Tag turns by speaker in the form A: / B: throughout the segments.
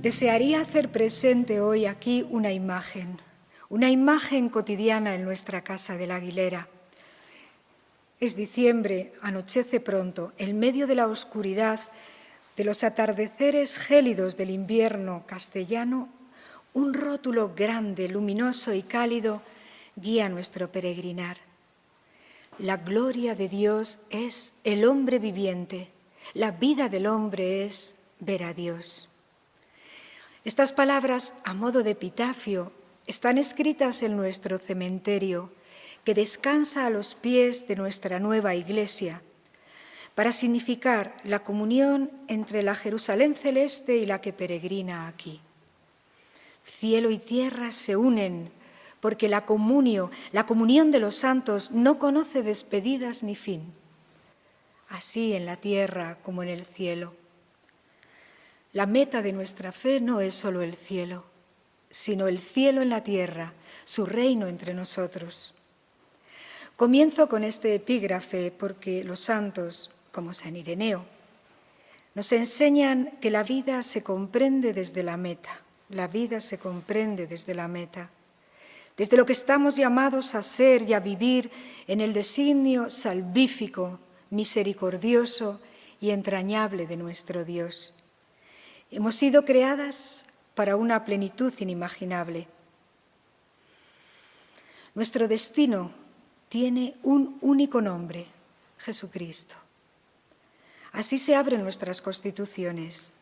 A: Desearía hacer presente hoy aquí una imagen cotidiana en nuestra casa de la Aguilera. Es diciembre, anochece pronto, en medio de la oscuridad, de los atardeceres gélidos del invierno castellano, un rótulo grande, luminoso y cálido guía nuestro peregrinar. La gloria de Dios es el hombre viviente, la vida del hombre es ver a Dios. Estas palabras, a modo de epitafio, están escritas en nuestro cementerio, que descansa a los pies de nuestra nueva iglesia, para significar la comunión entre la Jerusalén celeste y la que peregrina aquí. Cielo y tierra se unen, porque la comunión de los santos no conoce despedidas ni fin, así en la tierra como en el cielo. La meta de nuestra fe no es solo el cielo, sino el cielo en la tierra, su reino entre nosotros. Comienzo con este epígrafe porque los santos, como San Ireneo, nos enseñan que la vida se comprende desde la meta. La vida se comprende desde la meta, desde lo que estamos llamados a ser y a vivir en el designio salvífico, misericordioso y entrañable de nuestro Dios. Hemos sido creadas para una plenitud inimaginable. Nuestro destino tiene un único nombre, Jesucristo. Así se abren nuestras constituciones.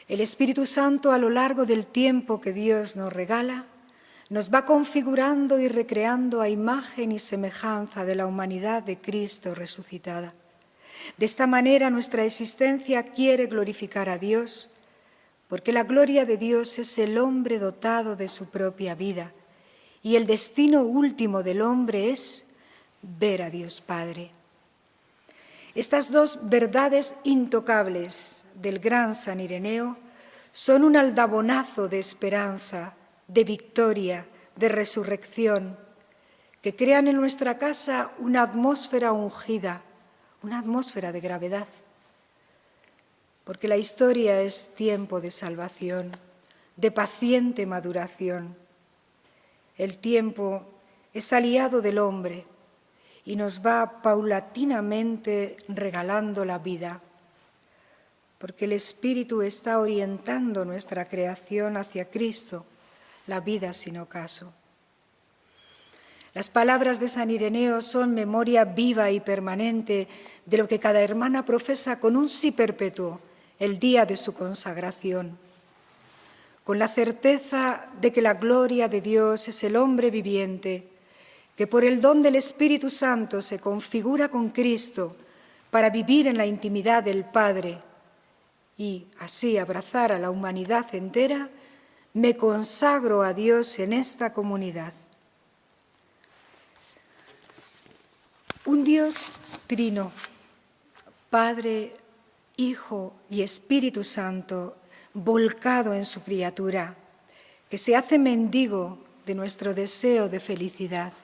A: El Espíritu Santo, a lo largo del tiempo que Dios nos regala, nos va configurando y recreando a imagen y semejanza de la humanidad de Cristo resucitada. De esta manera nuestra existencia quiere glorificar a Dios, porque la gloria de Dios es el hombre dotado de su propia vida, y el destino último del hombre es ver a Dios Padre. Estas dos verdades intocables del gran San Ireneo son un aldabonazo de esperanza, de victoria, de resurrección, que crean en nuestra casa una atmósfera ungida, una atmósfera de gravedad. Porque la historia es tiempo de salvación, de paciente maduración. El tiempo es aliado del hombre y nos va paulatinamente regalando la vida, porque el Espíritu está orientando nuestra creación hacia Cristo, la vida sin ocaso. Las palabras de San Ireneo son memoria viva y permanente de lo que cada hermana profesa con un sí perpetuo el día de su consagración, con la certeza de que la gloria de Dios es el hombre viviente, que por el don del Espíritu Santo se configura con Cristo para vivir en la intimidad del Padre y así abrazar a la humanidad entera, me consagro a Dios en esta comunidad. Un Dios trino, Padre, Hijo y Espíritu Santo, volcado en su criatura, que se hace mendigo de nuestro deseo de felicidad.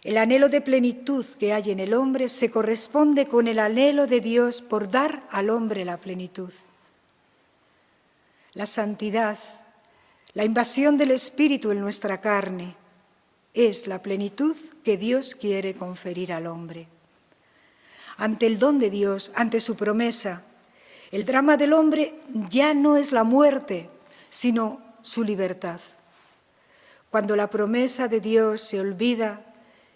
A: El anhelo de plenitud que hay en el hombre se corresponde con el anhelo de Dios por dar al hombre la plenitud. La santidad, la invasión del Espíritu en nuestra carne, es la plenitud que Dios quiere conferir al hombre. Ante el don de Dios, ante su promesa, el drama del hombre ya no es la muerte, sino su libertad. Cuando la promesa de Dios se olvida,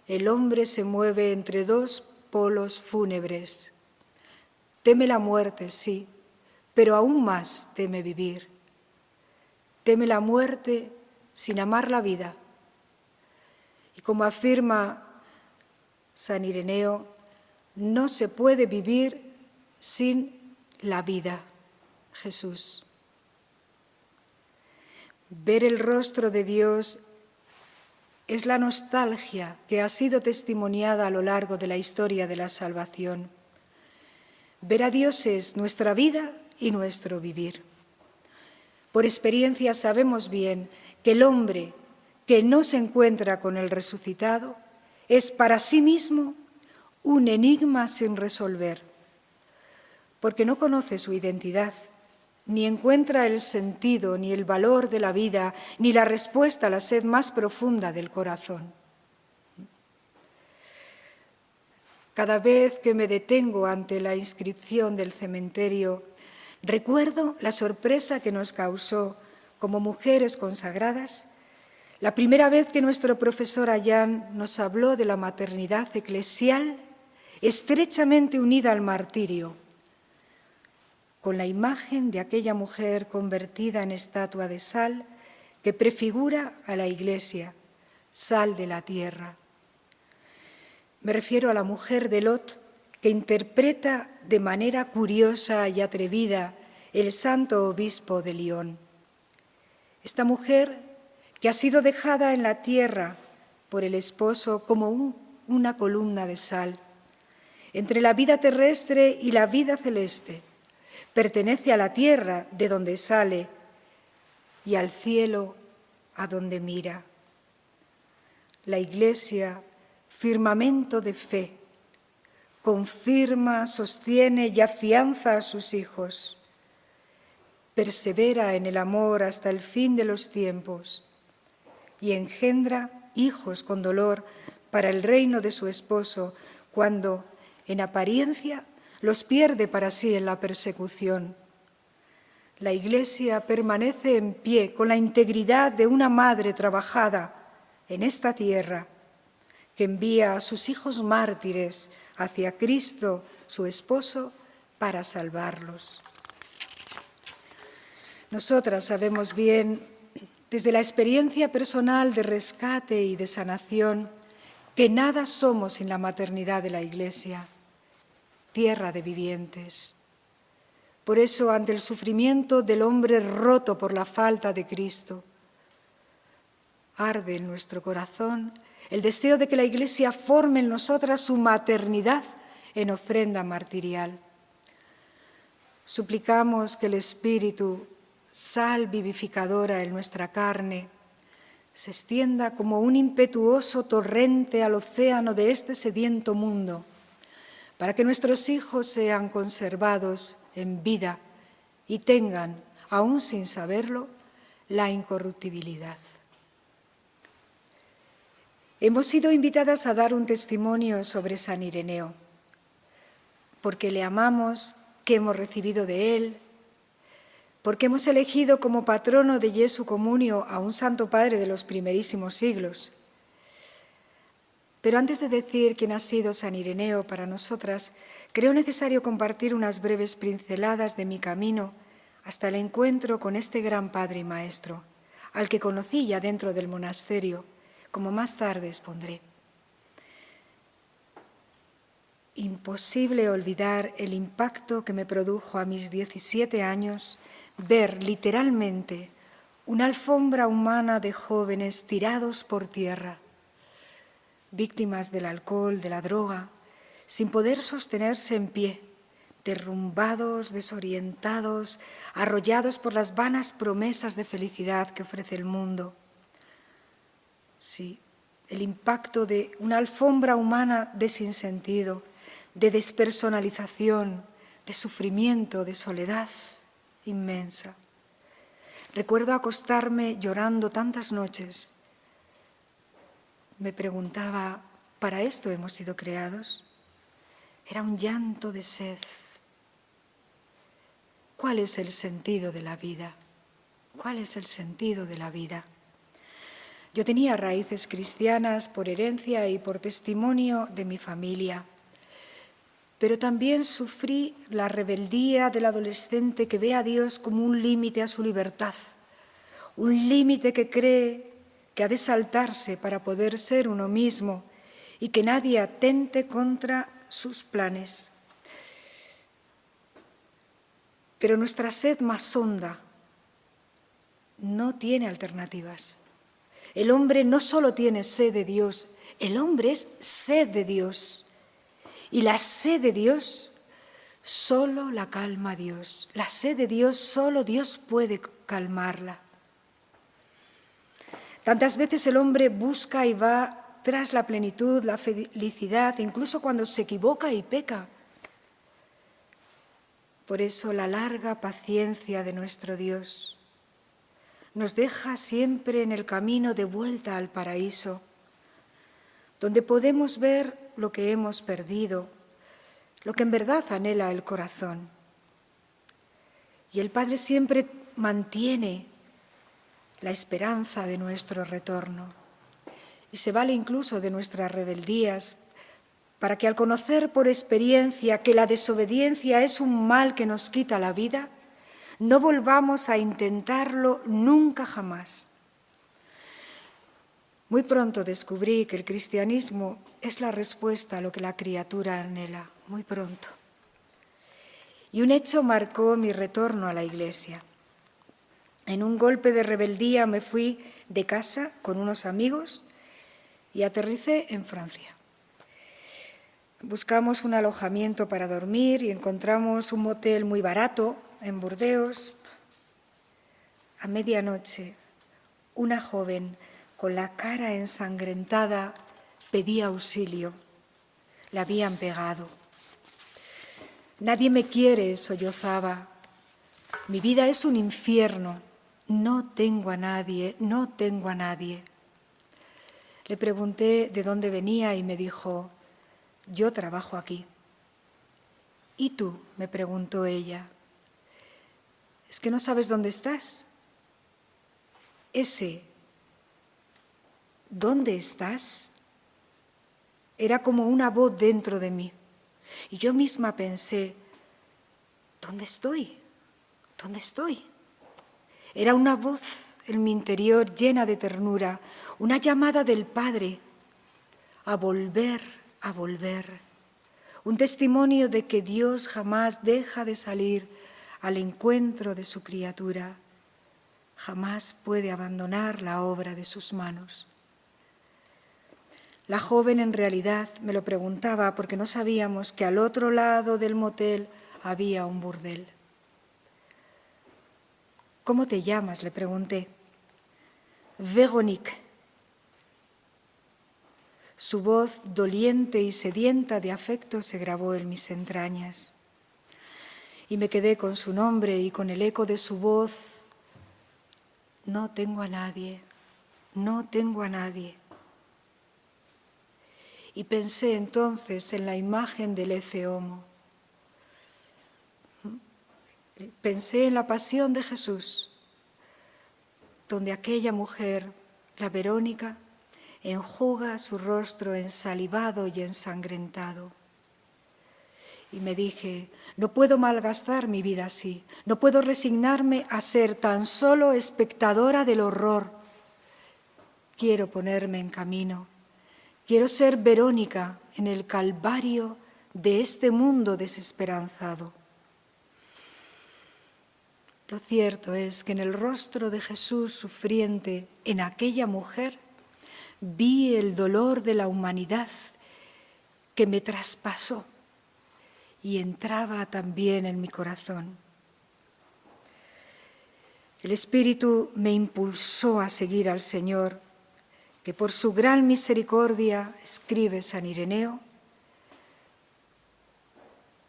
A: el hombre se mueve entre dos polos fúnebres. Teme la muerte, sí, pero aún más teme vivir. Teme la muerte sin amar la vida. Y como afirma San Ireneo, no se puede vivir sin la vida, Jesús. Ver el rostro de Dios es la nostalgia que ha sido testimoniada a lo largo de la historia de la salvación. Ver a Dios es nuestra vida y nuestro vivir. Por experiencia sabemos bien que el hombre que no se encuentra con el resucitado es para sí mismo un enigma sin resolver, porque no conoce su identidad, ni encuentra el sentido, ni el valor de la vida, ni la respuesta a la sed más profunda del corazón. Cada vez que me detengo ante la inscripción del cementerio, recuerdo la sorpresa que nos causó como mujeres consagradas la primera vez que nuestro profesor Ayán nos habló de la maternidad eclesial estrechamente unida al martirio, con la imagen de aquella mujer convertida en estatua de sal que prefigura a la Iglesia, sal de la tierra. Me refiero a la mujer de Lot, que interpreta de manera curiosa y atrevida el santo obispo de Lyon. Esta mujer, que ha sido dejada en la tierra por el esposo como una columna de sal, entre la vida terrestre y la vida celeste, pertenece a la tierra de donde sale y al cielo a donde mira. La Iglesia, firmamento de fe, confirma, sostiene y afianza a sus hijos. Persevera en el amor hasta el fin de los tiempos y engendra hijos con dolor para el reino de su esposo, cuando, en apariencia, los pierde para sí en la persecución. La Iglesia permanece en pie con la integridad de una madre trabajada en esta tierra, que envía a sus hijos mártires hacia Cristo, su esposo, para salvarlos. Nosotras sabemos bien, desde la experiencia personal de rescate y de sanación, que nada somos sin la maternidad de la Iglesia, tierra de vivientes. Por eso, ante el sufrimiento del hombre roto por la falta de Cristo, arde en nuestro corazón el deseo de que la Iglesia forme en nosotras su maternidad en ofrenda martirial. Suplicamos que el Espíritu, sal vivificadora en nuestra carne, se extienda como un impetuoso torrente al océano de este sediento mundo, para que nuestros hijos sean conservados en vida y tengan, aún sin saberlo, la incorruptibilidad. Hemos sido invitadas a dar un testimonio sobre San Ireneo, porque le amamos, que hemos recibido de él, porque hemos elegido como patrono de Jesu Comunio a un Santo Padre de los primerísimos siglos. Pero antes de decir quién ha sido San Ireneo para nosotras, creo necesario compartir unas breves pinceladas de mi camino hasta el encuentro con este gran Padre y Maestro, al que conocí ya dentro del monasterio, como más tarde expondré. Imposible olvidar el impacto que me produjo a mis 17 años ver literalmente una alfombra humana de jóvenes tirados por tierra, víctimas del alcohol, de la droga, sin poder sostenerse en pie, derrumbados, desorientados, arrollados por las vanas promesas de felicidad que ofrece el mundo. Sí, el impacto de una alfombra humana de sinsentido, de despersonalización, de sufrimiento, de soledad inmensa. Recuerdo acostarme llorando tantas noches. Me preguntaba, ¿para esto hemos sido creados? Era un llanto de sed. ¿Cuál es el sentido de la vida? ¿Cuál es el sentido de la vida? Yo tenía raíces cristianas por herencia y por testimonio de mi familia, pero también sufrí la rebeldía del adolescente que ve a Dios como un límite a su libertad, un límite que cree que ha de saltarse para poder ser uno mismo y que nadie atente contra sus planes. Pero nuestra sed más honda no tiene alternativas. El hombre no solo tiene sed de Dios, el hombre es sed de Dios. Y la sed de Dios solo la calma Dios. La sed de Dios solo Dios puede calmarla. Tantas veces el hombre busca y va tras la plenitud, la felicidad, incluso cuando se equivoca y peca. Por eso la larga paciencia de nuestro Dios nos deja siempre en el camino de vuelta al paraíso, donde podemos ver lo que hemos perdido, lo que en verdad anhela el corazón. Y el Padre siempre mantiene la esperanza de nuestro retorno y se vale incluso de nuestras rebeldías para que al conocer por experiencia que la desobediencia es un mal que nos quita la vida, no volvamos a intentarlo nunca jamás. Muy pronto descubrí que el cristianismo es la respuesta a lo que la criatura anhela, muy pronto. Y un hecho marcó mi retorno a la Iglesia. En un golpe de rebeldía me fui de casa con unos amigos y aterricé en Francia. Buscamos un alojamiento para dormir y encontramos un motel muy barato en Burdeos. A medianoche, una joven con la cara ensangrentada pedía auxilio. La habían pegado. Nadie me quiere, sollozaba. Mi vida es un infierno. No tengo a nadie, no tengo a nadie. Le pregunté de dónde venía y me dijo, yo trabajo aquí. ¿Y tú?, me preguntó ella. ¿Es que no sabes dónde estás? Ese, ¿dónde estás?, era como una voz dentro de mí. Y yo misma pensé, ¿dónde estoy? ¿Dónde estoy? Era una voz en mi interior llena de ternura, una llamada del Padre a volver, un testimonio de que Dios jamás deja de salir al encuentro de su criatura, jamás puede abandonar la obra de sus manos. La joven en realidad me lo preguntaba porque no sabíamos que al otro lado del motel había un burdel. ¿Cómo te llamas?, le pregunté. Véronique. Su voz doliente y sedienta de afecto se grabó en mis entrañas. Y me quedé con su nombre y con el eco de su voz. No tengo a nadie, no tengo a nadie. Y pensé entonces en la imagen del Ecce Homo. Pensé en la pasión de Jesús, donde aquella mujer, la Verónica, enjuga su rostro ensalivado y ensangrentado. Y me dije, no puedo malgastar mi vida así, no puedo resignarme a ser tan solo espectadora del horror. Quiero ponerme en camino, quiero ser Verónica en el calvario de este mundo desesperanzado. Lo cierto es que en el rostro de Jesús sufriente, en aquella mujer, vi el dolor de la humanidad que me traspasó y entraba también en mi corazón. El Espíritu me impulsó a seguir al Señor, que por su gran misericordia, escribe San Ireneo,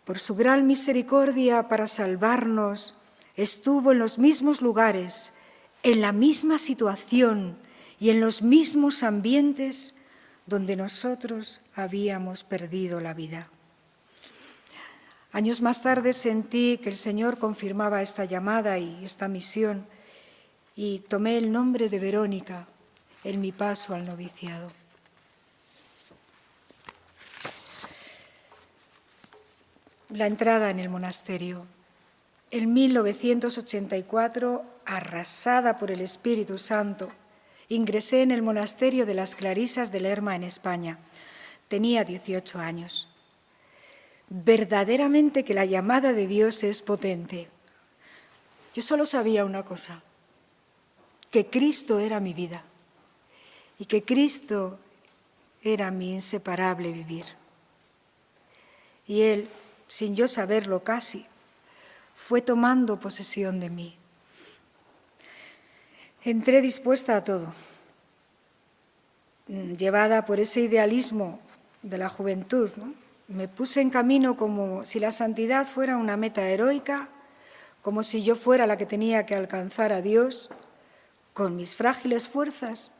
A: por su gran misericordia para salvarnos, estuvo en los mismos lugares, en la misma situación y en los mismos ambientes donde nosotros habíamos perdido la vida. Años más tarde sentí que el Señor confirmaba esta llamada y esta misión y tomé el nombre de Verónica en mi paso al noviciado. La entrada en el monasterio. En 1984, arrasada por el Espíritu Santo, ingresé en el monasterio de las Clarisas de Lerma, en España. Tenía 18 años. Verdaderamente que la llamada de Dios es potente. Yo solo sabía una cosa, que Cristo era mi vida y que Cristo era mi inseparable vivir. Y Él, sin yo saberlo casi, fue tomando posesión de mí. Entré dispuesta a todo, llevada por ese idealismo de la juventud, ¿no? me puse en camino como si la santidad fuera una meta heroica, como si yo fuera la que tenía que alcanzar a Dios con mis frágiles fuerzas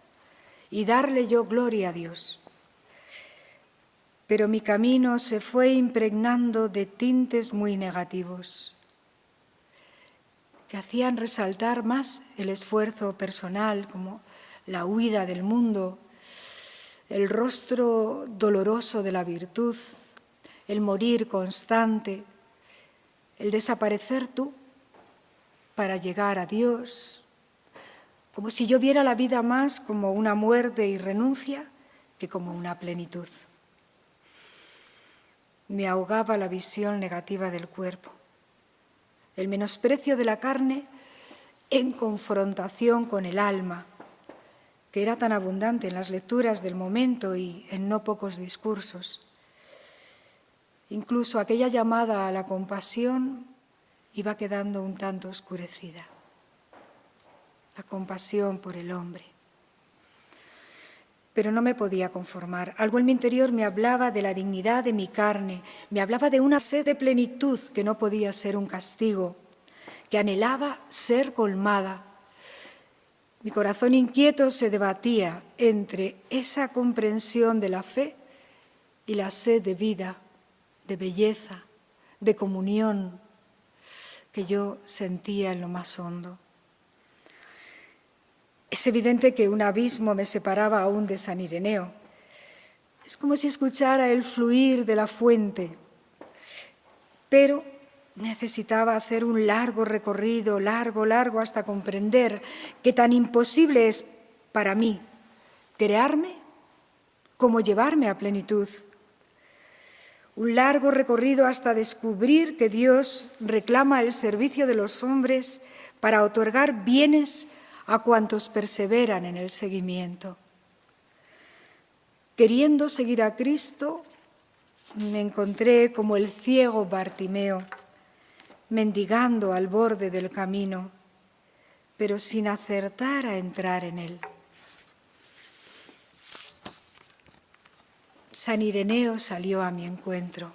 A: y darle yo gloria a Dios. Pero mi camino se fue impregnando de tintes muy negativos, que hacían resaltar más el esfuerzo personal, como la huida del mundo, el rostro doloroso de la virtud, el morir constante, el desaparecer tú para llegar a Dios, como si yo viera la vida más como una muerte y renuncia que como una plenitud. Me ahogaba la visión negativa del cuerpo, el menosprecio de la carne en confrontación con el alma, que era tan abundante en las lecturas del momento y en no pocos discursos. Incluso aquella llamada a la compasión iba quedando un tanto oscurecida. La compasión por el hombre. Pero no me podía conformar. Algo en mi interior me hablaba de la dignidad de mi carne, me hablaba de una sed de plenitud que no podía ser un castigo, que anhelaba ser colmada. Mi corazón inquieto se debatía entre esa comprensión de la fe y la sed de vida, de belleza, de comunión que yo sentía en lo más hondo. Es evidente que un abismo me separaba aún de San Ireneo. Es como si escuchara el fluir de la fuente, pero necesitaba hacer un largo recorrido, largo, hasta comprender que tan imposible es para mí crearme como llevarme a plenitud. Un largo recorrido hasta descubrir que Dios reclama el servicio de los hombres para otorgar bienes a cuantos perseveran en el seguimiento. Queriendo seguir a Cristo, me encontré como el ciego Bartimeo, mendigando al borde del camino, pero sin acertar a entrar en él. San Ireneo salió a mi encuentro.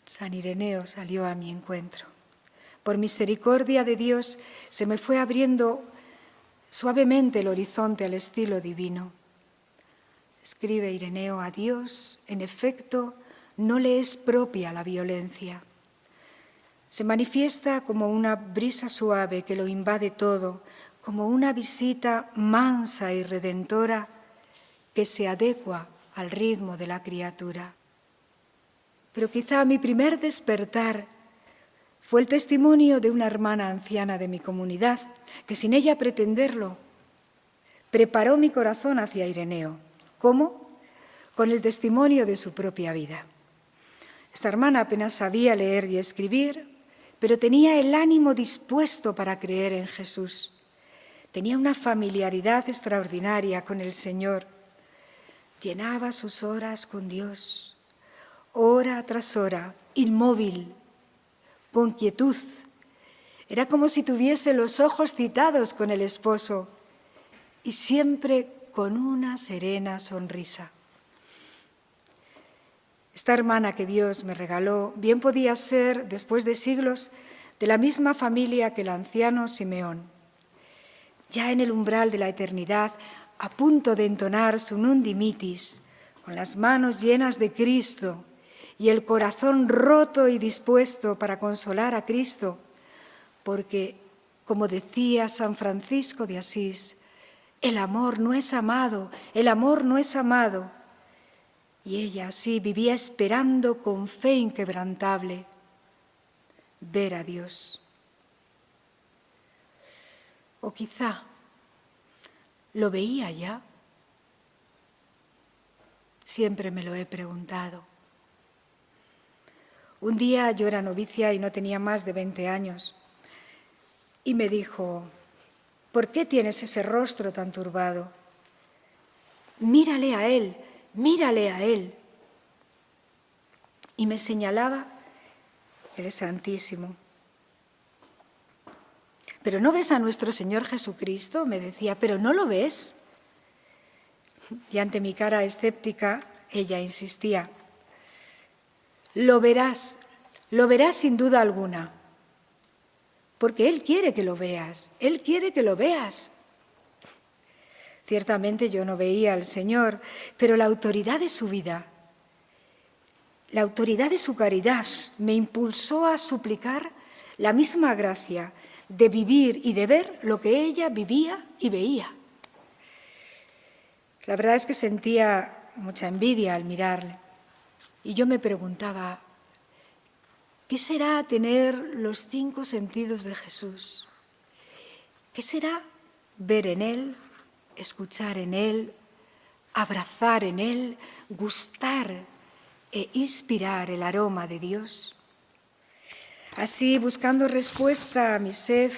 A: San Ireneo salió a mi encuentro. Por misericordia de Dios se me fue abriendo suavemente el horizonte al estilo divino. Escribe Ireneo: a Dios, en efecto, no le es propia la violencia. Se manifiesta como una brisa suave que lo invade todo, como una visita mansa y redentora que se adecua al ritmo de la criatura. Pero quizá mi primer despertar fue el testimonio de una hermana anciana de mi comunidad, que sin ella pretenderlo, preparó mi corazón hacia Ireneo. ¿Cómo? Con el testimonio de su propia vida. Esta hermana apenas sabía leer y escribir, pero tenía el ánimo dispuesto para creer en Jesús. Tenía una familiaridad extraordinaria con el Señor. Llenaba sus horas con Dios, hora tras hora, inmóvil, con quietud. Era como si tuviese los ojos citados con el esposo y siempre con una serena sonrisa. Esta hermana que Dios me regaló bien podía ser, después de siglos, de la misma familia que el anciano Simeón. Ya en el umbral de la eternidad, a punto de entonar su Nundimitis, con las manos llenas de Cristo y el corazón roto y dispuesto para consolar a Cristo, porque, como decía San Francisco de Asís, el amor no es amado, el amor no es amado. Y ella así vivía esperando con fe inquebrantable ver a Dios. O quizá lo veía ya. Siempre me lo he preguntado. Un día yo era novicia y no tenía más de 20 años. Y me dijo: ¿por qué tienes ese rostro tan turbado? Mírale a él, mírale a él. Y me señalaba el Santísimo. ¿Pero no ves a nuestro Señor Jesucristo? Me decía, ¿pero no lo ves? Y ante mi cara escéptica, ella insistía, Lo verás sin duda alguna, porque Él quiere que lo veas, Él quiere que lo veas. Ciertamente yo no veía al Señor, pero la autoridad de su vida, la autoridad de su caridad me impulsó a suplicar la misma gracia de vivir y de ver lo que ella vivía y veía. La verdad es que sentía mucha envidia al mirarle y yo me preguntaba, ¿qué será tener los 5 sentidos de Jesús? ¿Qué será ver en Él, escuchar en Él, abrazar en Él, gustar e inspirar el aroma de Dios? Así, buscando respuesta a mi sed,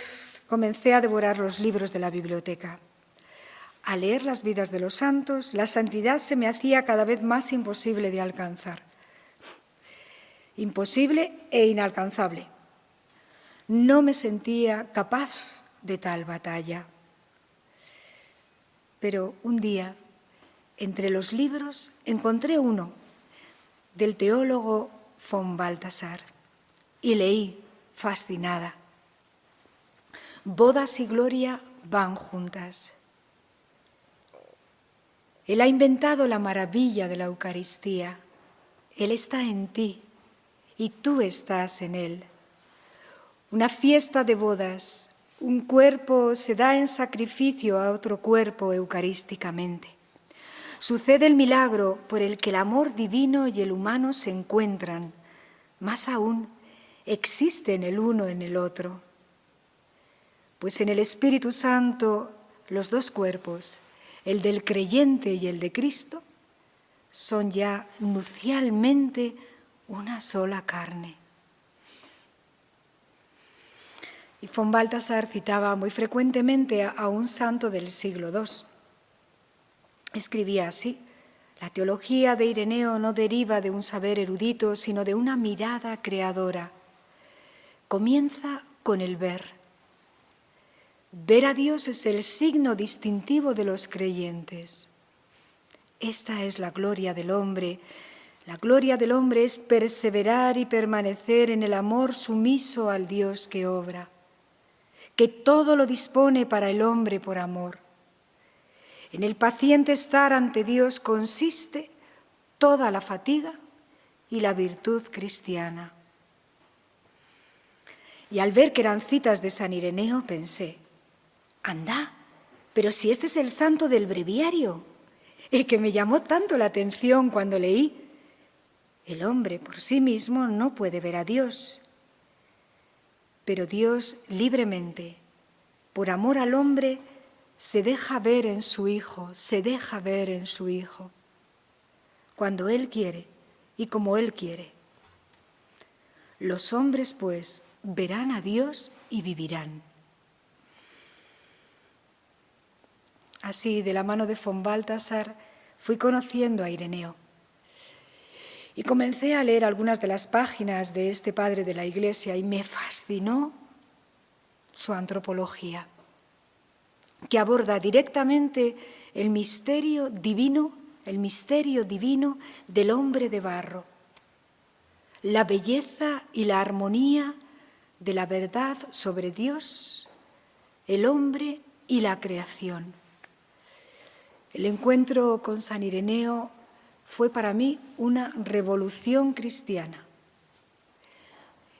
A: comencé a devorar los libros de la biblioteca. Al leer las vidas de los santos, la santidad se me hacía cada vez más imposible de alcanzar. Imposible e inalcanzable. No me sentía capaz de tal batalla. Pero un día, entre los libros, encontré uno del teólogo von Balthasar y leí, fascinada. Bodas y gloria van juntas. Él ha inventado la maravilla de la Eucaristía. Él está en ti y tú estás en Él. Una fiesta de bodas, un cuerpo se da en sacrificio a otro cuerpo eucarísticamente. Sucede el milagro por el que el amor divino y el humano se encuentran. Más aún, existen el uno en el otro. Pues en el Espíritu Santo, los 2 cuerpos, el del creyente y el de Cristo, son ya nupcialmente una sola carne. Y von Balthasar citaba muy frecuentemente a un santo del siglo II. Escribía así: la teología de Ireneo no deriva de un saber erudito, sino de una mirada creadora. Comienza con el ver. Ver a Dios es el signo distintivo de los creyentes. Esta es la gloria del hombre. La gloria del hombre es perseverar y permanecer en el amor sumiso al Dios que obra, que todo lo dispone para el hombre por amor. En el paciente estar ante Dios consiste toda la fatiga y la virtud cristiana. Y al ver que eran citas de San Ireneo pensé, anda, pero si este es el santo del breviario, el que me llamó tanto la atención cuando leí. El hombre por sí mismo no puede ver a Dios, pero Dios libremente, por amor al hombre, se deja ver en su Hijo, se deja ver en su Hijo, cuando Él quiere y como Él quiere. Los hombres, pues, verán a Dios y vivirán. Así, de la mano de von Balthasar, fui conociendo a Ireneo. Y comencé a leer algunas de las páginas de este padre de la Iglesia y me fascinó su antropología, que aborda directamente el misterio divino del hombre de barro, la belleza y la armonía de la verdad sobre Dios, el hombre y la creación. El encuentro con San Ireneo fue para mí una revolución cristiana.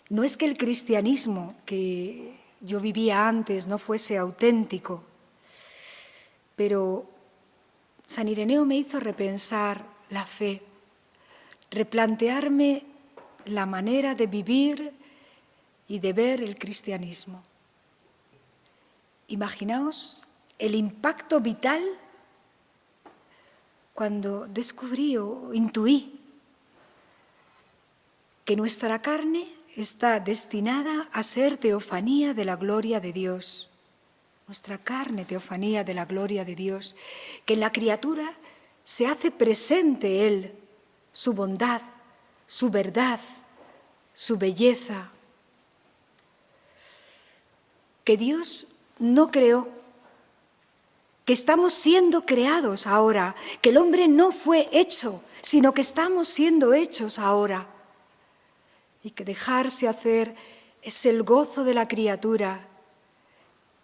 A: No es que el cristianismo que yo vivía antes no fuese auténtico, pero San Ireneo me hizo repensar la fe, replantearme la manera de vivir y de ver el cristianismo. Imaginaos el impacto vital cuando descubrí o intuí que nuestra carne está destinada a ser teofanía de la gloria de Dios. Nuestra carne, teofanía de la gloria de Dios, que en la criatura se hace presente Él, su bondad, su verdad, su belleza. Que Dios no creó, que estamos siendo creados ahora, que el hombre no fue hecho, sino que estamos siendo hechos ahora. y que dejarse hacer es el gozo de la criatura,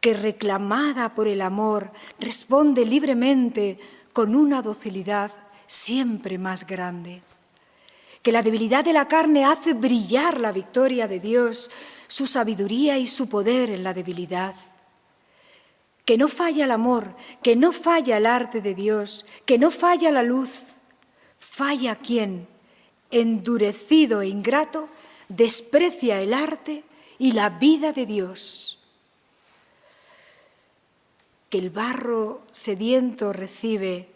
A: que reclamada por el amor responde libremente con una docilidad siempre más grande. Que la debilidad de la carne hace brillar la victoria de Dios, su sabiduría y su poder en la debilidad. Que no falla el amor, que no falla el arte de Dios, que no falla la luz. Falla quien, endurecido e ingrato, desprecia el arte y la vida de Dios. Que el barro sediento recibe,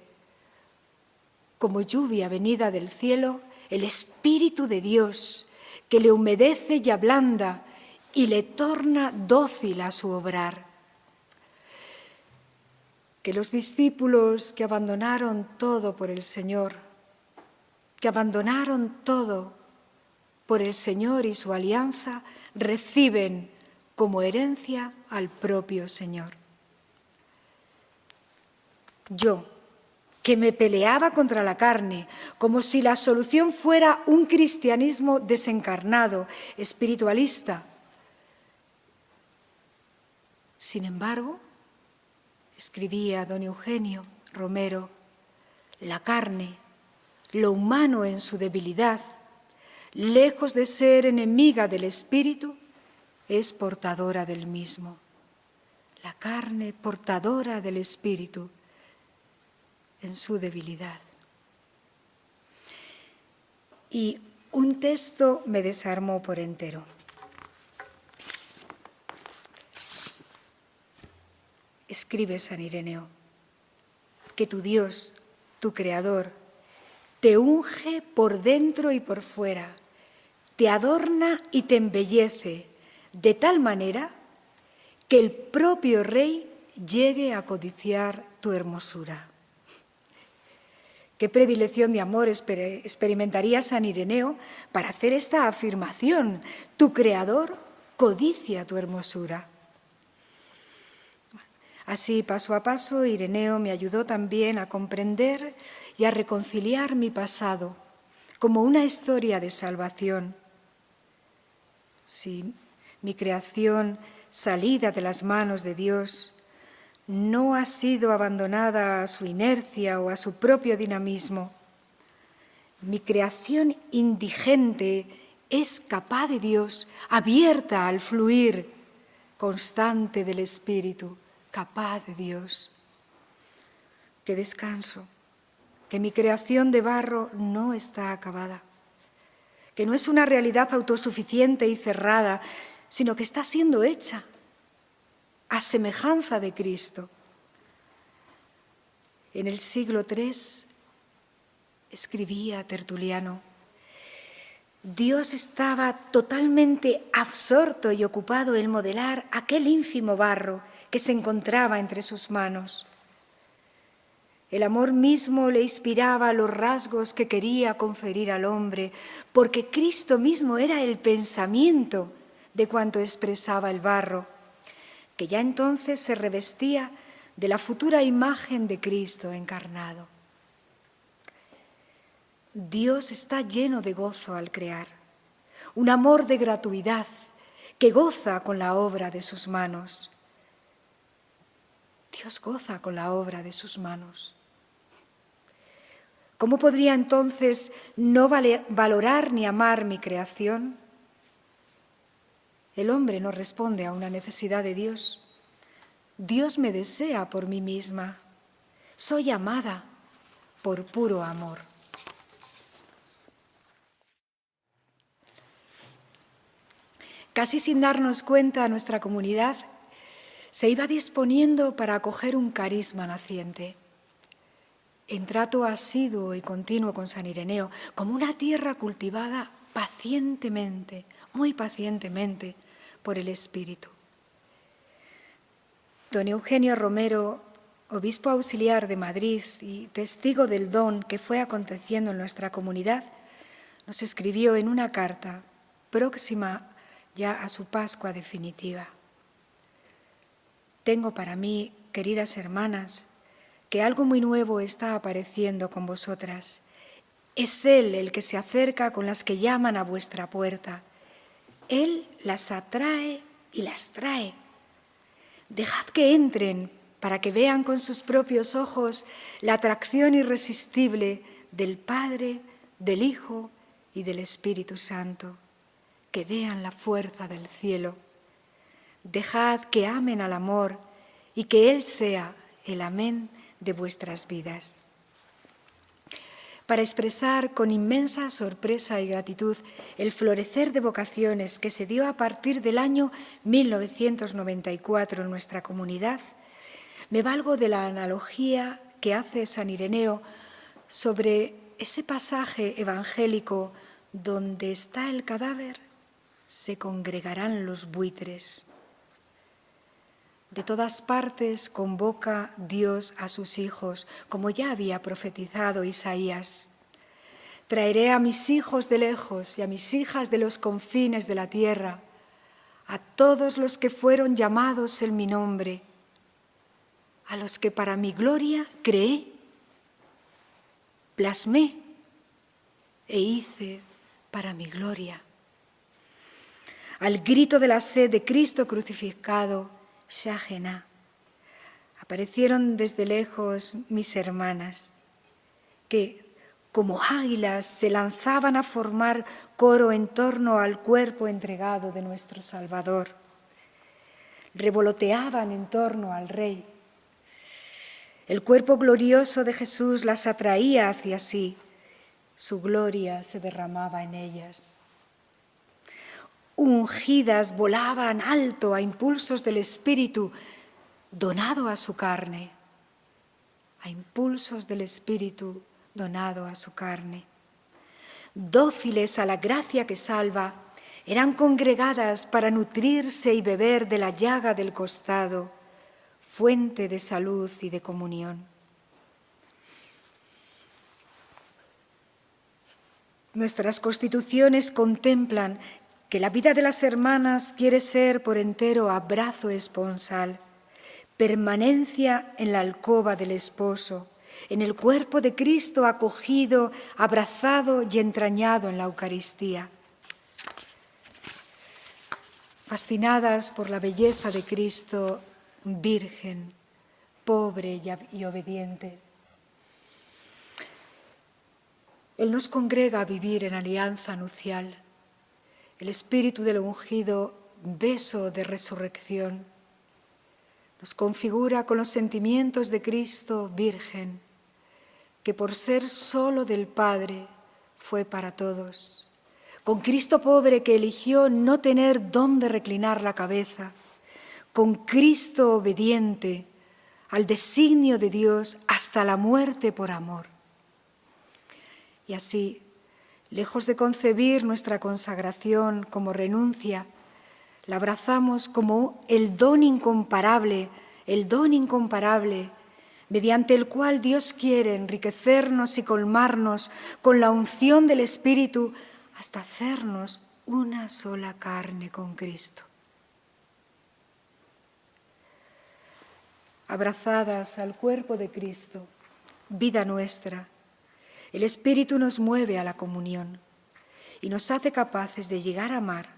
A: como lluvia venida del cielo, el Espíritu de Dios, que le humedece y ablanda y le torna dócil a su obrar. Que los discípulos que abandonaron todo por el Señor, que abandonaron todo por el Señor y su alianza, reciben como herencia al propio Señor. Yo, que me peleaba contra la carne, como si la solución fuera un cristianismo desencarnado, espiritualista. Sin embargo, escribía don Eugenio Romero, la carne, lo humano en su debilidad, lejos de ser enemiga del espíritu, es portadora del mismo. La carne portadora del espíritu en su debilidad. Y un texto me desarmó por entero. Escribe San Ireneo, que tu Dios, tu Creador, te unge por dentro y por fuera, te adorna y te embellece de tal manera que el propio Rey llegue a codiciar tu hermosura. ¿Qué predilección de amor experimentaría San Ireneo para hacer esta afirmación? Tu Creador codicia tu hermosura. Así, paso a paso, Ireneo me ayudó también a comprender y a reconciliar mi pasado como una historia de salvación. Si mi creación, salida de las manos de Dios, no ha sido abandonada a su inercia o a su propio dinamismo. Mi creación indigente es capaz de Dios, abierta al fluir constante del Espíritu, capaz de Dios. ¡Qué descanso! Que mi creación de barro no está acabada, que no es una realidad autosuficiente y cerrada, sino que está siendo hecha a semejanza de Cristo. En el siglo III escribía Tertuliano, Dios estaba totalmente absorto y ocupado en modelar aquel ínfimo barro que se encontraba entre sus manos. El amor mismo le inspiraba los rasgos que quería conferir al hombre, porque Cristo mismo era el pensamiento de cuanto expresaba el barro, que ya entonces se revestía de la futura imagen de Cristo encarnado. Dios está lleno de gozo al crear, un amor de gratuidad que goza con la obra de sus manos. Dios goza con la obra de sus manos. ¿Cómo podría entonces no valorar ni amar mi creación? El hombre no responde a una necesidad de Dios. Dios me desea por mí misma. Soy amada por puro amor. Casi sin darnos cuenta, nuestra comunidad se iba disponiendo para acoger un carisma naciente. En trato asiduo y continuo con San Ireneo, como una tierra cultivada pacientemente, muy pacientemente, por el Espíritu. Don Eugenio Romero, obispo auxiliar de Madrid y testigo del don que fue aconteciendo en nuestra comunidad, nos escribió en una carta próxima ya a su Pascua definitiva. Tengo para mí, queridas hermanas, que algo muy nuevo está apareciendo con vosotras. Es Él el que se acerca con las que llaman a vuestra puerta, Él las atrae y las trae. Dejad que entren para que vean con sus propios ojos la atracción irresistible del Padre, del Hijo y del Espíritu Santo. Que vean la fuerza del cielo. Dejad que amen al amor y que Él sea el amén de vuestras vidas. Para expresar con inmensa sorpresa y gratitud el florecer de vocaciones que se dio a partir del año 1994 en nuestra comunidad, me valgo de la analogía que hace San Ireneo sobre ese pasaje evangélico: donde está el cadáver, se congregarán los buitres. De todas partes convoca Dios a sus hijos, como ya había profetizado Isaías. Traeré a mis hijos de lejos y a mis hijas de los confines de la tierra, a todos los que fueron llamados en mi nombre, a los que para mi gloria creé, plasmé e hice para mi gloria. Al grito de la sed de Cristo crucificado, Shahena, aparecieron desde lejos mis hermanas, que como águilas se lanzaban a formar coro en torno al cuerpo entregado de nuestro Salvador. Revoloteaban en torno al Rey. El cuerpo glorioso de Jesús las atraía hacia sí. Su gloria se derramaba en ellas. Ungidas volaban alto a impulsos del Espíritu donado a su carne, a impulsos del Espíritu donado a su carne. Dóciles a la gracia que salva, eran congregadas para nutrirse y beber de la llaga del costado, fuente de salud y de comunión. Nuestras constituciones contemplan que la vida de las hermanas quiere ser por entero abrazo esponsal, permanencia en la alcoba del esposo, en el cuerpo de Cristo acogido, abrazado y entrañado en la Eucaristía. Fascinadas por la belleza de Cristo, virgen, pobre y obediente, Él nos congrega a vivir en alianza nupcial. El espíritu del ungido, beso de resurrección, nos configura con los sentimientos de Cristo virgen, que por ser solo del Padre fue para todos. Con Cristo pobre que eligió no tener dónde reclinar la cabeza, con Cristo obediente al designio de Dios hasta la muerte por amor. Y así, lejos de concebir nuestra consagración como renuncia, la abrazamos como el don incomparable, mediante el cual Dios quiere enriquecernos y colmarnos con la unción del Espíritu hasta hacernos una sola carne con Cristo. Abrazadas al cuerpo de Cristo, vida nuestra, el Espíritu nos mueve a la comunión y nos hace capaces de llegar a amar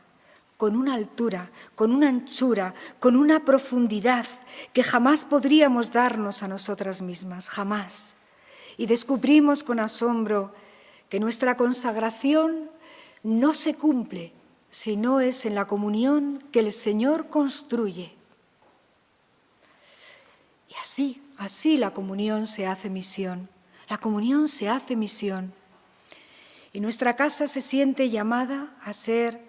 A: con una altura, con una anchura, con una profundidad que jamás podríamos darnos a nosotras mismas, jamás. Y descubrimos con asombro que nuestra consagración no se cumple si no es en la comunión que el Señor construye. Y así la comunión se hace misión. La comunión se hace misión. Y nuestra casa se siente llamada a ser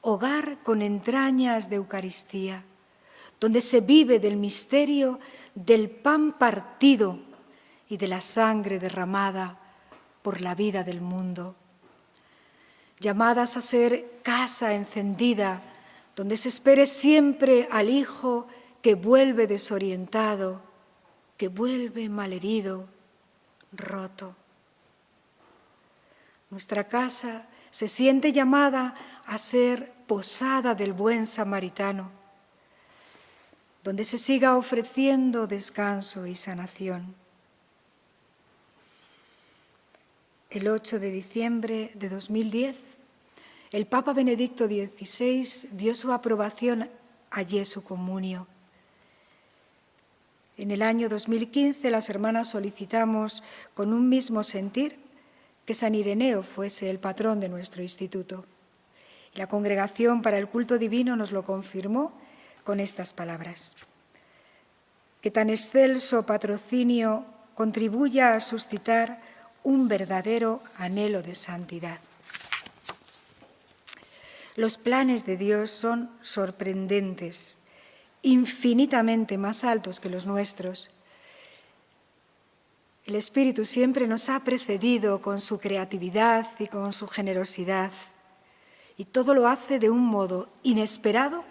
A: hogar con entrañas de Eucaristía, donde se vive del misterio del pan partido y de la sangre derramada por la vida del mundo. Llamadas a ser casa encendida, donde se espere siempre al Hijo que vuelve desorientado, que vuelve malherido, roto. Nuestra casa se siente llamada a ser posada del buen samaritano, donde se siga ofreciendo descanso y sanación. El 8 de diciembre de 2010, el Papa Benedicto XVI dio su aprobación a Jesu Comunio. En el año 2015 las hermanas solicitamos con un mismo sentir que San Ireneo fuese el patrón de nuestro instituto. Y la Congregación para el Culto Divino nos lo confirmó con estas palabras: que tan excelso patrocinio contribuya a suscitar un verdadero anhelo de santidad. Los planes de Dios son sorprendentes, infinitamente más altos que los nuestros. El Espíritu siempre nos ha precedido con su creatividad y con su generosidad, y todo lo hace de un modo inesperado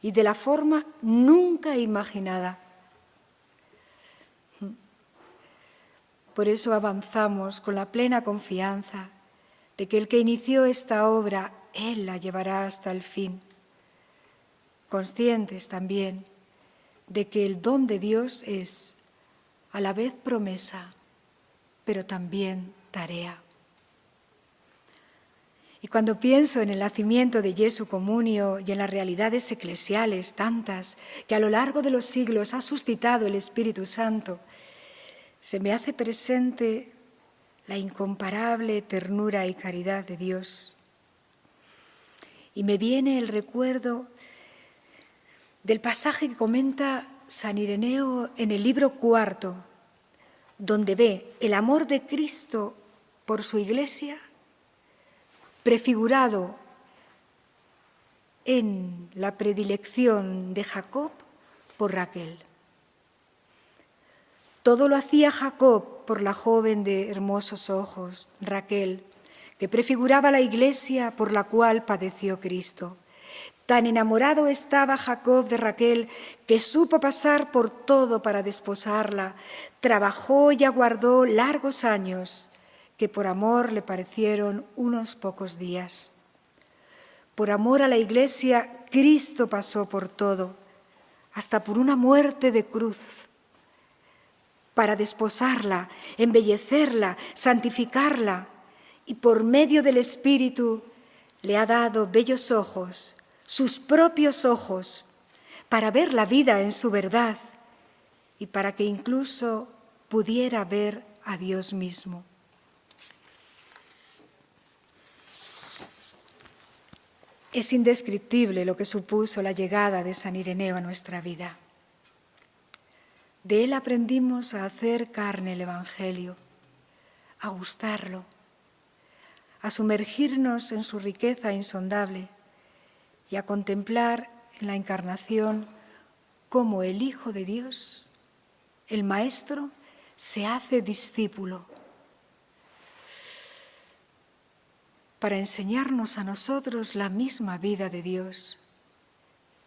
A: y de la forma nunca imaginada. Por eso avanzamos con la plena confianza de que el que inició esta obra, Él la llevará hasta el fin. Conscientes también de que el don de Dios es a la vez promesa, pero también tarea. Y cuando pienso en el nacimiento de Jesu Comunio y en las realidades eclesiales tantas que a lo largo de los siglos ha suscitado el Espíritu Santo, se me hace presente la incomparable ternura y caridad de Dios. Y me viene el recuerdo del pasaje que comenta San Ireneo en el libro 4, donde ve el amor de Cristo por su Iglesia prefigurado en la predilección de Jacob por Raquel. Todo lo hacía Jacob por la joven de hermosos ojos, Raquel, que prefiguraba la Iglesia por la cual padeció Cristo. Tan enamorado estaba Jacob de Raquel que supo pasar por todo para desposarla. Trabajó y aguardó largos años, que por amor le parecieron unos pocos días. Por amor a la Iglesia, Cristo pasó por todo, hasta por una muerte de cruz, para desposarla, embellecerla, santificarla, y por medio del Espíritu le ha dado bellos ojos, sus propios ojos, para ver la vida en su verdad y para que incluso pudiera ver a Dios mismo. Es indescriptible lo que supuso la llegada de San Ireneo a nuestra vida. De él aprendimos a hacer carne el Evangelio, a gustarlo, a sumergirnos en su riqueza insondable y a contemplar en la Encarnación cómo el Hijo de Dios, el Maestro, se hace discípulo para enseñarnos a nosotros la misma vida de Dios,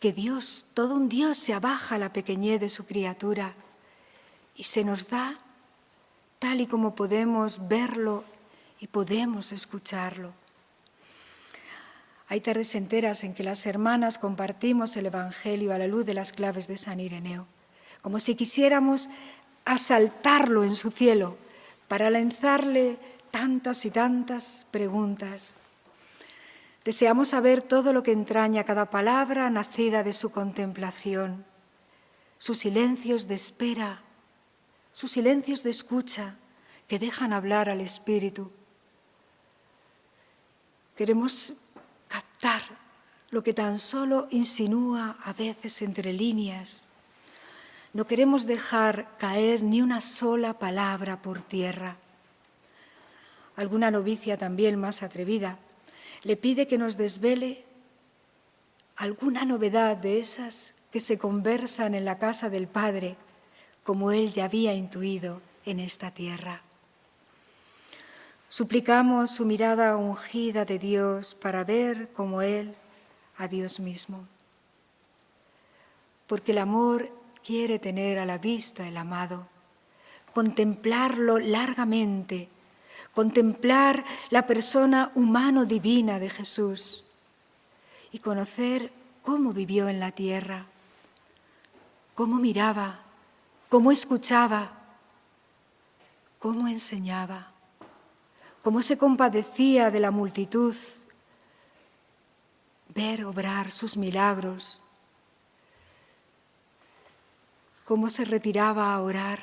A: que Dios, todo un Dios, se abaja a la pequeñez de su criatura y se nos da tal y como podemos verlo y podemos escucharlo. Hay tardes enteras en que las hermanas compartimos el Evangelio a la luz de las claves de San Ireneo, como si quisiéramos asaltarlo en su cielo para lanzarle tantas y tantas preguntas. Deseamos saber todo lo que entraña cada palabra nacida de su contemplación, sus silencios de espera, sus silencios de escucha que dejan hablar al Espíritu. Queremos captar lo que tan solo insinúa a veces entre líneas. No queremos dejar caer ni una sola palabra por tierra. Alguna novicia también más atrevida le pide que nos desvele alguna novedad de esas que se conversan en la casa del Padre, como él ya había intuido en esta tierra. Suplicamos su mirada ungida de Dios para ver como Él a Dios mismo. Porque el amor quiere tener a la vista el amado, contemplarlo largamente, contemplar la persona humano-divina de Jesús y conocer cómo vivió en la tierra, cómo miraba, cómo escuchaba, cómo enseñaba, cómo se compadecía de la multitud, ver obrar sus milagros, cómo se retiraba a orar,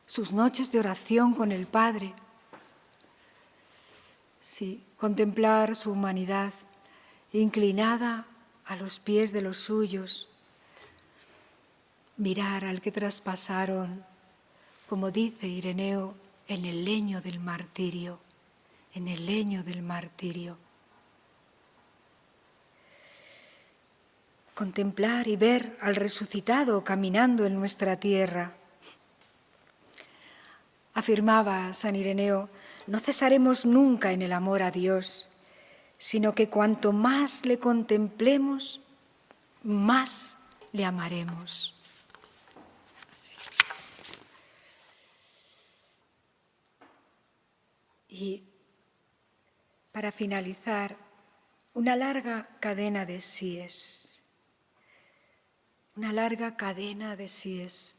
A: sus noches de oración con el Padre. Sí, contemplar su humanidad inclinada a los pies de los suyos, mirar al que traspasaron, como dice Ireneo, en el leño del martirio, en el leño del martirio. Contemplar y ver al resucitado caminando en nuestra tierra. Afirmaba San Ireneo, no cesaremos nunca en el amor a Dios, sino que cuanto más le contemplemos, más le amaremos. Y para finalizar, una larga cadena de síes. Una larga cadena de síes.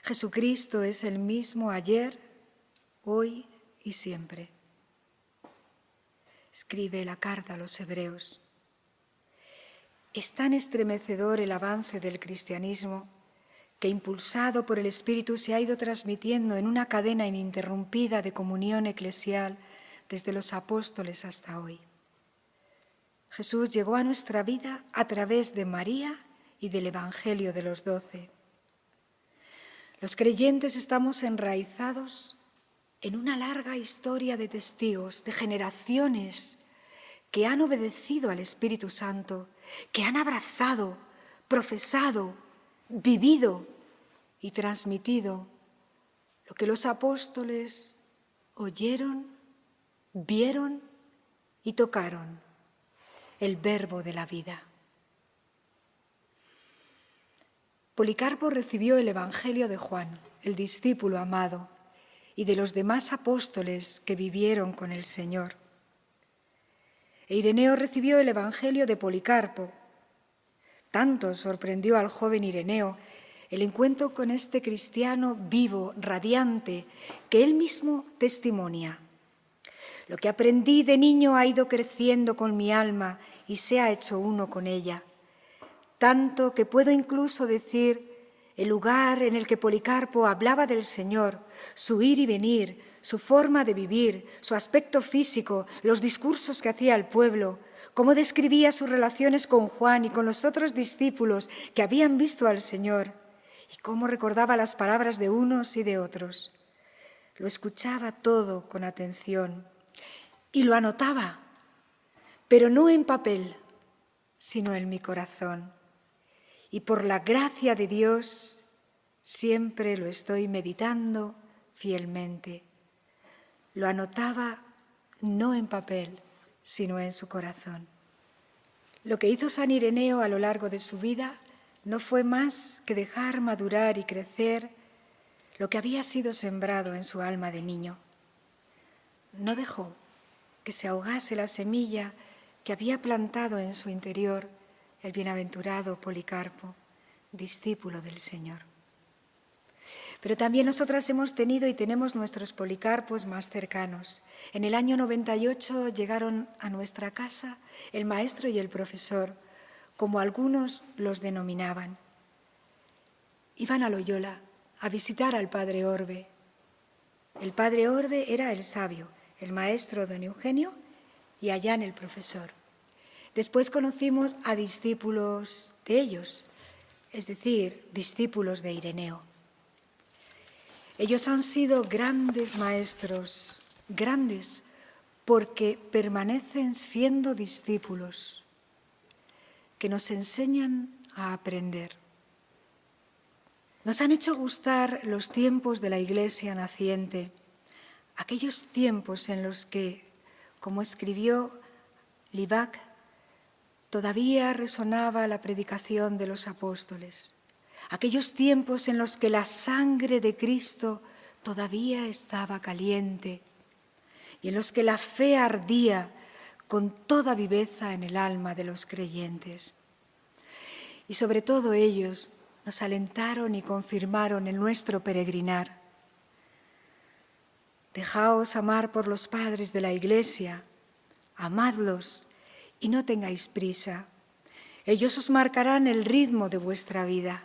A: Jesucristo es el mismo ayer, hoy y siempre. Escribe la carta a los hebreos. Es tan estremecedor el avance del cristianismo que, impulsado por el Espíritu, se ha ido transmitiendo en una cadena ininterrumpida de comunión eclesial desde los apóstoles hasta hoy. Jesús llegó a nuestra vida a través de María y del Evangelio de los 12. Los creyentes estamos enraizados en una larga historia de testigos, de generaciones que han obedecido al Espíritu Santo, que han abrazado, profesado, vivido y transmitido lo que los apóstoles oyeron, vieron y tocaron, el verbo de la vida. Policarpo recibió el Evangelio de Juan, el discípulo amado, y de los demás apóstoles que vivieron con el Señor. E Ireneo recibió el Evangelio de Policarpo. Tanto sorprendió al joven Ireneo el encuentro con este cristiano vivo, radiante, que él mismo testimonia. Lo que aprendí de niño ha ido creciendo con mi alma y se ha hecho uno con ella. Tanto que puedo incluso decir el lugar en el que Policarpo hablaba del Señor, su ir y venir, su forma de vivir, su aspecto físico, los discursos que hacía al pueblo, cómo describía sus relaciones con Juan y con los otros discípulos que habían visto al Señor, y cómo recordaba las palabras de unos y de otros. Lo escuchaba todo con atención y lo anotaba, pero no en papel, sino en mi corazón. Y por la gracia de Dios siempre lo estoy meditando fielmente. Lo anotaba no en papel, sino en su corazón. Lo que hizo San Ireneo a lo largo de su vida no fue más que dejar madurar y crecer lo que había sido sembrado en su alma de niño. No dejó que se ahogase la semilla que había plantado en su interior el bienaventurado Policarpo, discípulo del Señor. Pero también nosotras hemos tenido y tenemos nuestros Policarpos más cercanos. En el año 98 llegaron a nuestra casa el maestro y el profesor, como algunos los denominaban. Iban a Loyola a visitar al padre Orbe. El padre Orbe era el sabio, el maestro don Eugenio y Allán el profesor. Después conocimos a discípulos de ellos, es decir, discípulos de Ireneo. Ellos han sido grandes maestros, grandes, porque permanecen siendo discípulos, que nos enseñan a aprender. Nos han hecho gustar los tiempos de la Iglesia naciente, aquellos tiempos en los que, como escribió Libac, todavía resonaba la predicación de los apóstoles, aquellos tiempos en los que la sangre de Cristo todavía estaba caliente y en los que la fe ardía con toda viveza en el alma de los creyentes. Y sobre todo ellos nos alentaron y confirmaron en nuestro peregrinar. Dejaos amar por los padres de la Iglesia, amadlos y no tengáis prisa. Ellos os marcarán el ritmo de vuestra vida.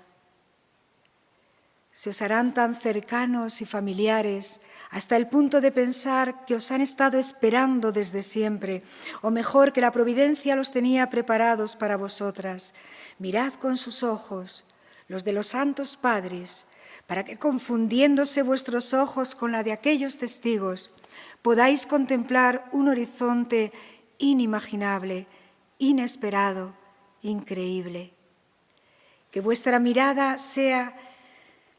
A: Se os harán tan cercanos y familiares hasta el punto de pensar que os han estado esperando desde siempre, o mejor, que la providencia los tenía preparados para vosotras. Mirad con sus ojos, los de los santos padres, para que, confundiéndose vuestros ojos con la de aquellos testigos, podáis contemplar un horizonte inimaginable, inesperado, increíble. Que vuestra mirada sea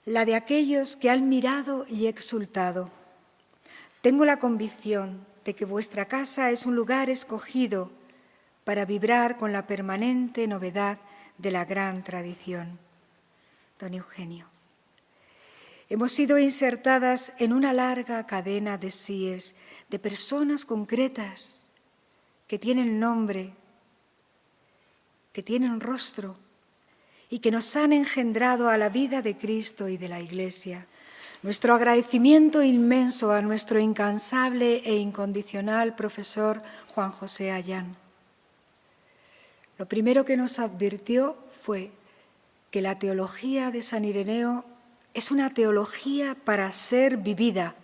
A: la de aquellos que han mirado y exultado. Tengo la convicción de que vuestra casa es un lugar escogido para vibrar con la permanente novedad de la gran tradición. Don Eugenio. Hemos sido insertadas en una larga cadena de síes, de personas concretas que tienen nombre, que tienen rostro y que nos han engendrado a la vida de Cristo y de la Iglesia. Nuestro agradecimiento inmenso a nuestro incansable e incondicional profesor Juan José Ayán. Lo primero que nos advirtió fue que la teología de San Ireneo es una teología para ser vivida,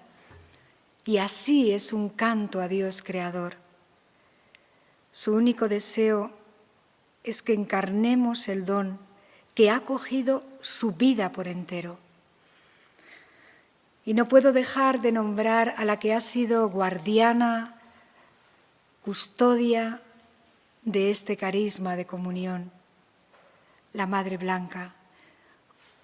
A: y así es un canto a Dios creador. Su único deseo es que encarnemos el don que ha cogido su vida por entero. Y no puedo dejar de nombrar a la que ha sido guardiana, custodia de este carisma de comunión, la Madre Blanca,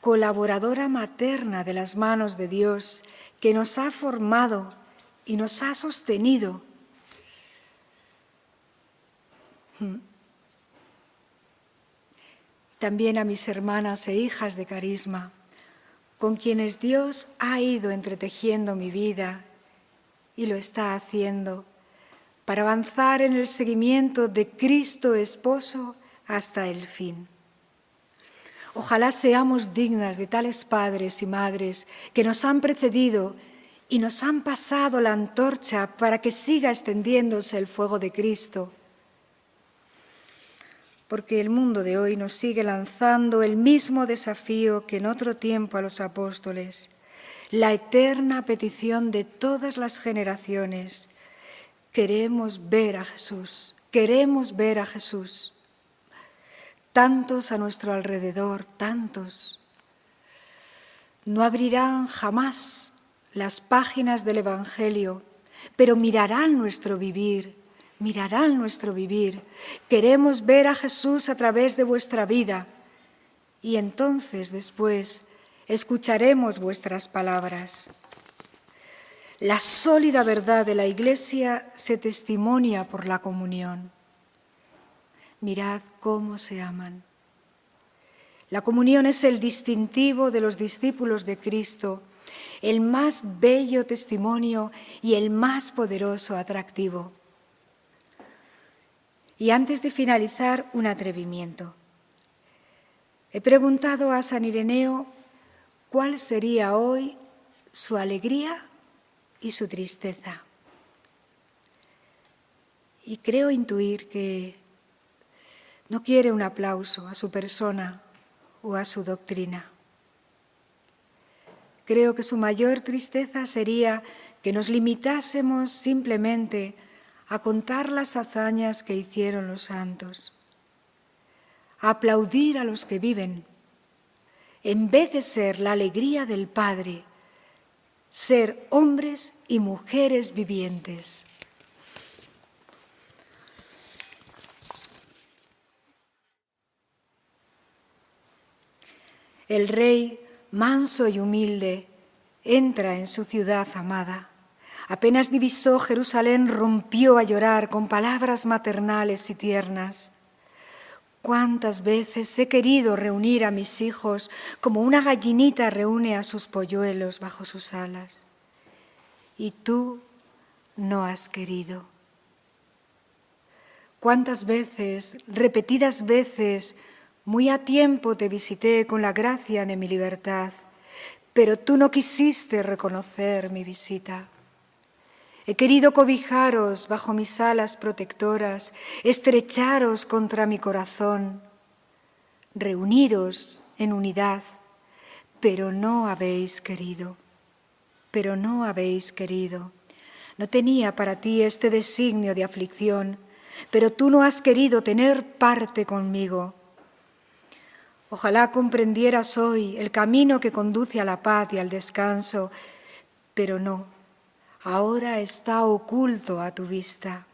A: colaboradora materna de las manos de Dios, que nos ha formado y nos ha sostenido. También a mis hermanas e hijas de carisma, con quienes Dios ha ido entretejiendo mi vida y lo está haciendo para avanzar en el seguimiento de Cristo Esposo hasta el fin. Ojalá seamos dignas de tales padres y madres que nos han precedido y nos han pasado la antorcha para que siga extendiéndose el fuego de Cristo. Porque el mundo de hoy nos sigue lanzando el mismo desafío que en otro tiempo a los apóstoles, la eterna petición de todas las generaciones. Queremos ver a Jesús, queremos ver a Jesús. Tantos a nuestro alrededor, tantos. No abrirán jamás las páginas del Evangelio, pero mirarán nuestro vivir. Mirarán nuestro vivir. Queremos ver a Jesús a través de vuestra vida y entonces después escucharemos vuestras palabras. La sólida verdad de la Iglesia se testimonia por la comunión. Mirad cómo se aman. La comunión es el distintivo de los discípulos de Cristo, el más bello testimonio y el más poderoso atractivo. Y antes de finalizar, un atrevimiento. He preguntado a San Ireneo cuál sería hoy su alegría y su tristeza. Y creo intuir que no quiere un aplauso a su persona o a su doctrina. Creo que su mayor tristeza sería que nos limitásemos simplemente a contar las hazañas que hicieron los santos, a aplaudir a los que viven, en vez de ser la alegría del Padre, ser hombres y mujeres vivientes. El Rey, manso y humilde, entra en su ciudad amada. Apenas divisó Jerusalén, rompió a llorar con palabras maternales y tiernas. Cuántas veces he querido reunir a mis hijos como una gallinita reúne a sus polluelos bajo sus alas. Y tú no has querido. Cuántas veces, repetidas veces, muy a tiempo te visité con la gracia de mi libertad, pero tú no quisiste reconocer mi visita. He querido cobijaros bajo mis alas protectoras, estrecharos contra mi corazón, reuniros en unidad, pero no habéis querido, pero no habéis querido. No tenía para ti este designio de aflicción, pero tú no has querido tener parte conmigo. Ojalá comprendieras hoy el camino que conduce a la paz y al descanso, pero no, ahora está oculto a tu vista.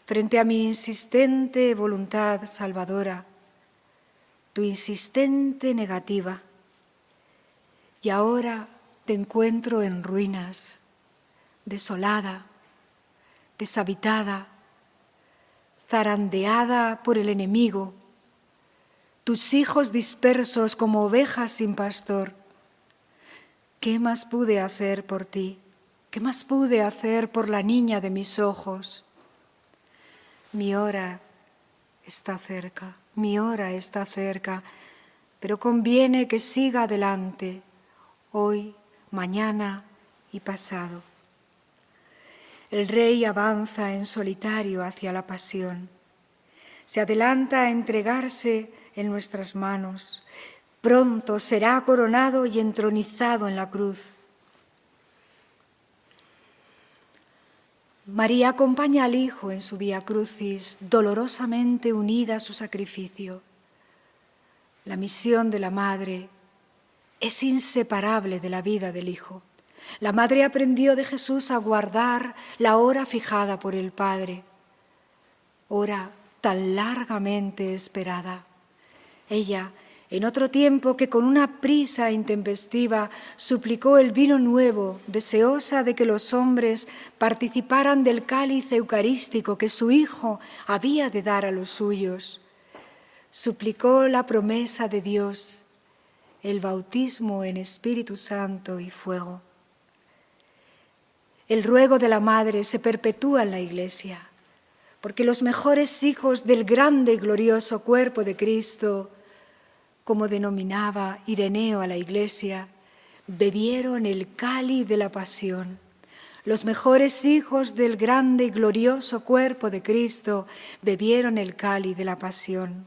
A: Frente a mi insistente voluntad salvadora, tu insistente negativa, y ahora te encuentro en ruinas, desolada, deshabitada, zarandeada por el enemigo, tus hijos dispersos como ovejas sin pastor. ¿Qué más pude hacer por ti? ¿Qué más pude hacer por la niña de mis ojos? Mi hora está cerca, mi hora está cerca, pero conviene que siga adelante, hoy, mañana y pasado. El Rey avanza en solitario hacia la pasión. Se adelanta a entregarse en nuestras manos. Pronto será coronado y entronizado en la cruz. María acompaña al Hijo en su Vía Crucis, dolorosamente unida a su sacrificio. La misión de la Madre es inseparable de la vida del Hijo. La Madre aprendió de Jesús a guardar la hora fijada por el Padre, hora tan largamente esperada. Ella, en otro tiempo que con una prisa intempestiva suplicó el vino nuevo, deseosa de que los hombres participaran del cáliz eucarístico que su Hijo había de dar a los suyos, suplicó la promesa de Dios, el bautismo en Espíritu Santo y fuego. El ruego de la Madre se perpetúa en la Iglesia, porque los mejores hijos del grande y glorioso cuerpo de Cristo, como denominaba Ireneo a la Iglesia, bebieron el cáliz de la pasión. Los mejores hijos del grande y glorioso cuerpo de Cristo bebieron el cáliz de la pasión.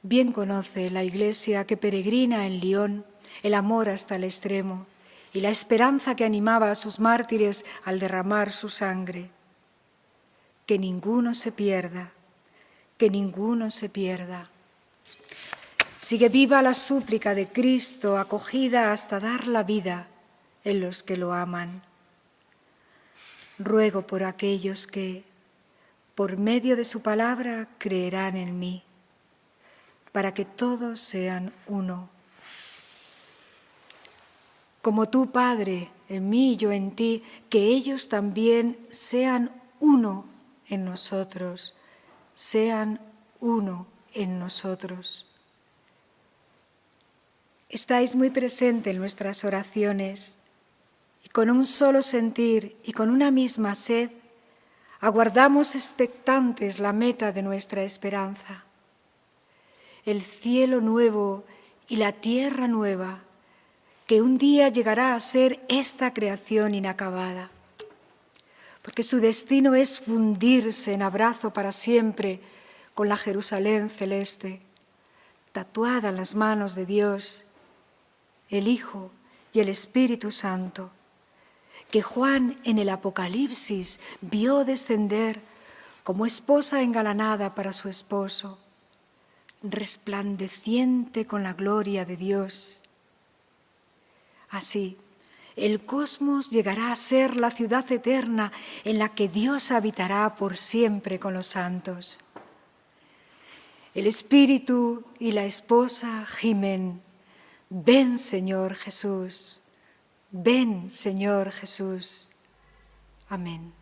A: Bien conoce la Iglesia que peregrina en Lyon el amor hasta el extremo y la esperanza que animaba a sus mártires al derramar su sangre. Que ninguno se pierda, que ninguno se pierda. Sigue viva la súplica de Cristo, acogida hasta dar la vida en los que lo aman. Ruego por aquellos que, por medio de su palabra, creerán en mí, para que todos sean uno. Como tú, Padre, en mí y yo en ti, que ellos también sean uno en nosotros, sean uno en nosotros. Estáis muy presentes en nuestras oraciones y con un solo sentir y con una misma sed aguardamos expectantes la meta de nuestra esperanza, el cielo nuevo y la tierra nueva, que un día llegará a ser esta creación inacabada, porque su destino es fundirse en abrazo para siempre con la Jerusalén celeste, tatuada en las manos de Dios, el Hijo y el Espíritu Santo, que Juan en el Apocalipsis vio descender como esposa engalanada para su esposo, resplandeciente con la gloria de Dios. Así, el cosmos llegará a ser la ciudad eterna en la que Dios habitará por siempre con los santos. El Espíritu y la esposa gimen: ven, Señor Jesús, ven, Señor Jesús. Amén.